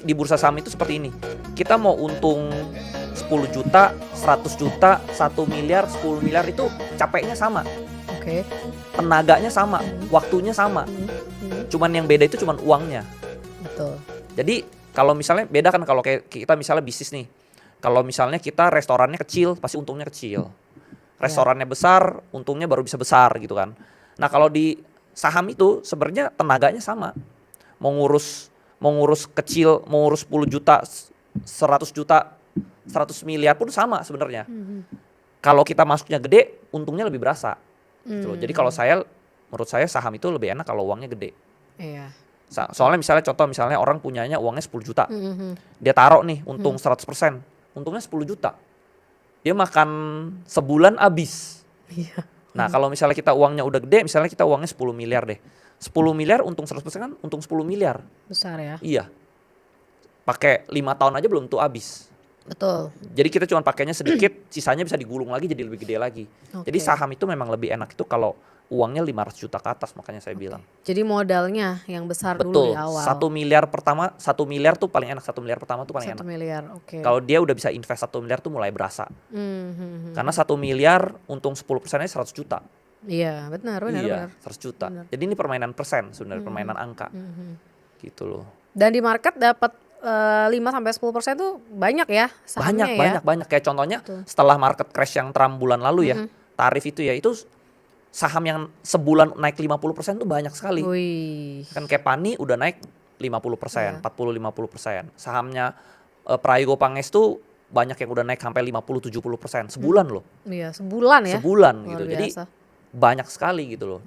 di bursa saham itu seperti ini. Kita mau untung 10 juta, 100 juta, 1 miliar, 10 miliar itu capeknya sama. Oke. Tenaganya sama, waktunya sama. Cuman yang beda itu cuman uangnya. Betul. Jadi kalau misalnya beda kan kalau kayak kita misalnya bisnis nih. Kalau misalnya kita restorannya kecil, pasti untungnya kecil. Restorannya besar, untungnya baru bisa besar gitu kan. Nah, kalau di saham itu sebenarnya tenaganya sama. Mau ngurus kecil, mau ngurus 10 juta, 100 juta, 100 miliar pun sama sebenarnya. Kalau kita masuknya gede, untungnya lebih berasa. Gitu loh. Jadi kalau menurut saya saham itu lebih enak kalau uangnya gede. Iya. Soalnya misalnya orang punyanya uangnya 10 juta. Dia taruh nih untung 100%. Untungnya 10 juta. Dia makan sebulan habis. Iya. Nah, kalau misalnya kita uangnya udah gede, misalnya kita uangnya 10 miliar deh. 10 miliar untung 100% kan untung 10 miliar. Besar ya. Iya. Pakai 5 tahun aja belum tuh habis. Betul. Jadi kita cuma pakainya sedikit, sisanya bisa digulung lagi jadi lebih gede lagi. Jadi saham itu memang lebih enak itu kalau uangnya 500 juta ke atas, makanya saya bilang. Jadi modalnya yang besar dulu Betul. di awal. 1 miliar pertama, 1 miliar tuh paling enak. 1 miliar pertama tuh paling 1 enak. miliar, oke. Kalau dia udah bisa invest 1 miliar tuh mulai berasa. Karena 1 miliar untung 10%-nya 100 juta. Iya, benar. Iya, 100 juta. Benar. Jadi ini permainan persen sebenarnya, permainan angka. Gitu loh. Dan di market dapat 5-10% tuh banyak ya sahamnya ya. Banyak. Kayak contohnya setelah market crash yang Trump bulan lalu ya, tarif itu ya, itu saham yang sebulan naik 50% tuh banyak sekali. Wih. Kan kayak Pani udah naik 50%, 40-50%. Sahamnya Prayogo Pangestu banyak yang udah naik sampai 50-70% sebulan loh. Iya, sebulan ya. Sebulan Luar gitu. Jadi biasa. banyak sekali gitu loh.